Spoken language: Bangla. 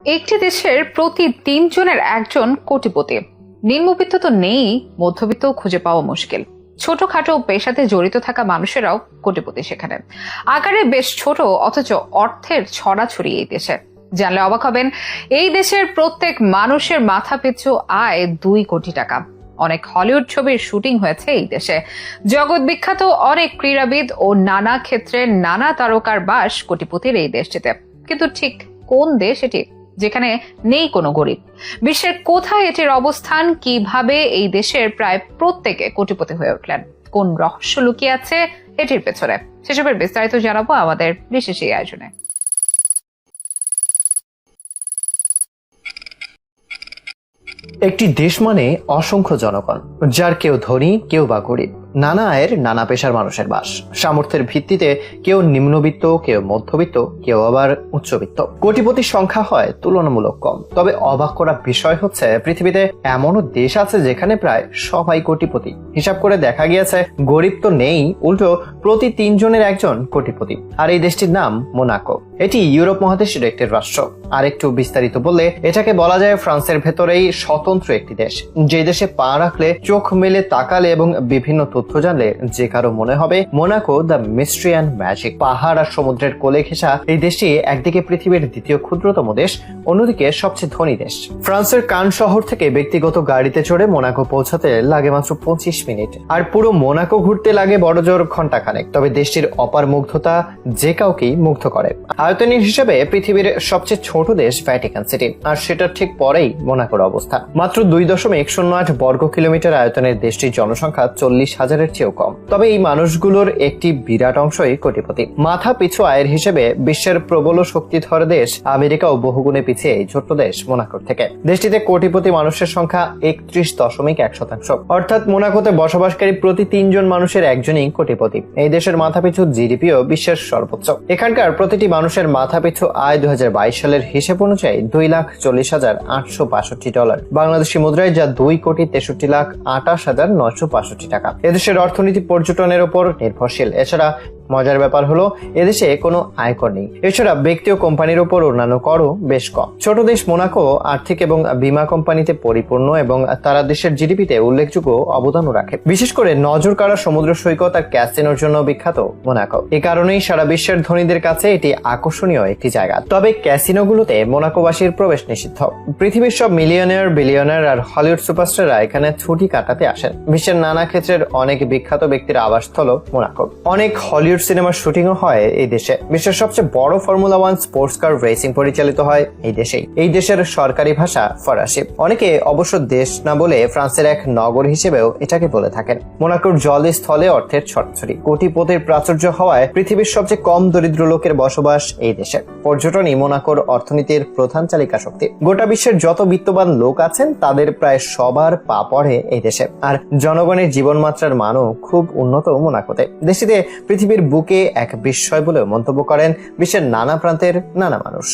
একটি দেশের প্রতি ৩ জনের একজন কোটিপতি। নিম্নবিত্ত তো নেই, মধ্যবিত্ত খুঁজে পাওয়া মুশকিল। ছোটখাটো পেশাতে জড়িত থাকা মানুষেরাও কোটিপতি সেখানে। আকারে বেশ ছোট, অথচ অর্থের ছড়াছড়ি এই দেশে। জানলে অবাক হবেন, এই দেশের প্রত্যেক মানুষের মাথা পিছু আয় ২ কোটি টাকা। অনেক হলিউড ছবির শুটিং হয়েছে এই দেশে। জগৎ বিখ্যাত অনেক ক্রীড়াবিদ ও নানা ক্ষেত্রে নানা তারকার বাস কোটিপতির এই দেশটিতে। কিন্তু ঠিক কোন দেশ এটি যেখানে নেই কোনো গরিব? বিশ্বের কোথায় এটির অবস্থান? কিভাবে এই দেশের প্রায় প্রত্যেকে কোটিপতি হয়ে উঠলেন? কোন রহস্য লুকিয়ে আছে এটির পেছনে? সেসবের বিস্তারিত জানাবো আমাদের বিশেষ এই আয়োজনে। একটি দেশ মানে অসংখ্য জনগণ, যার কেউ ধনী, কেউ বা গরিব, নানা আয়ের নানা পেশার মানুষের বাস। সামর্থ্যের ভিত্তিতে কেউ নিম্নবিত্ত, কেউ মধ্যবিত্ত, কেউ আবার উচ্চবিত্ত। কোটিপতির সংখ্যা হয় তুলনামূলক কম, তবে অবাক করা বিষয় হচ্ছে পৃথিবীতে এমনও দেশ আছে যেখানে প্রায় সবাই কোটিপতি। হিসাব করে দেখা গিয়েছে গরিব তো নেই, উল্টো প্রতি ৩ জনের একজন কোটিপতি। আর এই দেশটির নাম মোনাকো। এটি ইউরোপ মহাদেশের একটি রাষ্ট্র। আর একটু বিস্তারিত বললে এটাকে বলা যায় ফ্রান্সের ভেতরেই স্বতন্ত্র একটি দেশ, যে দেশে পা রাখলে, চোখ মেলে তাকালে এবং বিভিন্ন তথ্য জানলে যে কারো মনে হবে Monaco the mystery and magic. পাহাড় আর সমুদ্রের কোলে ঘেঁষা এই দেশটি একদিকে পৃথিবীর দ্বিতীয় ক্ষুদ্রতম দেশ, অন্যদিকে সবচেয়ে ধনী দেশ। ফ্রান্সের কান শহর থেকে ব্যক্তিগত গাড়িতে চড়ে মোনাকো পৌঁছাতে লাগে মাত্র 25 মিনিট, আর পুরো মোনাকো ঘুরতে লাগে বড়জোর ঘন্টাখানেক। তবে দেশটির অপার মুগ্ধতা যে কাউকেই মুগ্ধ করে। আয়তনের হিসেবে পৃথিবীর সবচেয়ে ছোট দেশ ভ্যাটিকান সিটি, আর সেটার ঠিক পরেই মোনাকোর অবস্থান। মাত্র 2.08 বর্গ কিলোমিটার আয়তনের দেশটির জনসংখ্যা 40,000-এর চেয়েও কম। তবে এই মানুষগুলোর একটি বিরাট অংশই কোটিপতি। মাথা পিছু আয়ের হিসেবে বিশ্বের প্রবল শক্তিধর দেশ আমেরিকা ও বহুগুণে পিছিয়ে এই ছোট্ট দেশ মোনাকোর থেকে। দেশটিতে কোটিপতি মানুষের সংখ্যা 31.1%, অর্থাৎ মোনাকোতে বসবাসকারী প্রতি 3 জন মানুষের একজনই কোটিপতি। এই দেশের মাথাপিছু জিডিপিও বিশ্বের সর্বোচ্চ। এখানকার প্রতিটি মানুষের মাথাপিছু আয় 2022 সালের হিসেব অনুযায়ী $2,40,862, বাংলাদেশি মুদ্রায় যা 2,63,28,965 টাকা। এদেশের অর্থনীতি পর্যটনের উপর নির্ভরশীল। এছাড়া মজার ব্যাপার হলো এদেশে কোনো আয়কর নেই। এছাড়া ব্যক্তি ও কোম্পানির উপর অন্যান্য করও বেশ কম। ছোট দেশ মোনাকো আর্থিক এবং বীমা কোম্পানিতে পরিপূর্ণ এবং তারা দেশের জিডিপিতে উল্লেখযোগ্য অবদানও রাখে। বিশেষ করে নজর কাড়া সমুদ্র সৈকত আর ক্যাসিনোর জন্য বিখ্যাত মোনাকো। এই কারণেই সারা বিশ্বের ধনীদের কাছে এটি আকর্ষণীয় একটি জায়গা। তবে ক্যাসিনোগুলোতে মোনাকোবাসীর প্রবেশ নিষিদ্ধ। পৃথিবীর সব মিলিয়নিয়ার, বিলিয়নার আর হলিউড সুপারস্টাররা এখানে ছুটি কাটাতে আসেন। বিশ্বের নানা ক্ষেত্রের অনেক বিখ্যাত ব্যক্তির আবাসস্থল মোনাকো। অনেক হলিউড সিনেমার শুটিংও হয় এই দেশে। বিশ্বের সবচেয়ে বড় ফর্মুলা 1 স্পোর্টস কার রেসিং পরিচালিত হয় এই দেশেই। এই দেশের সরকারি ভাষা ফরাসি। অনেকে অবশ্য দেশ না বলে ফ্রান্সের এক নগর হিসেবেও এটাকে বলে থাকেন। মোনাকোর জলে স্থলে অর্থের ছড়াছড়ি। কোটিপতির প্রাচুর্য হওয়ায় পৃথিবীর সবচেয়ে কম দরিদ্র লোকের বসবাস এই দেশে। পর্যটনই মোনাকোর অর্থনীতির প্রধান চালিকা শক্তি। গোটা বিশ্বের যত বিত্তবান লোক আছেন তাদের প্রায় সবার পা পড়ে এই দেশে। আর জনগণের জীবনমাত্রার মানও খুব উন্নত মোনাকোতে। দেশটিতে পৃথিবীর বুকে এক বিস্ময় বলেও মন্তব্য করেন বিশ্বের নানা প্রান্তের নানা মানুষ।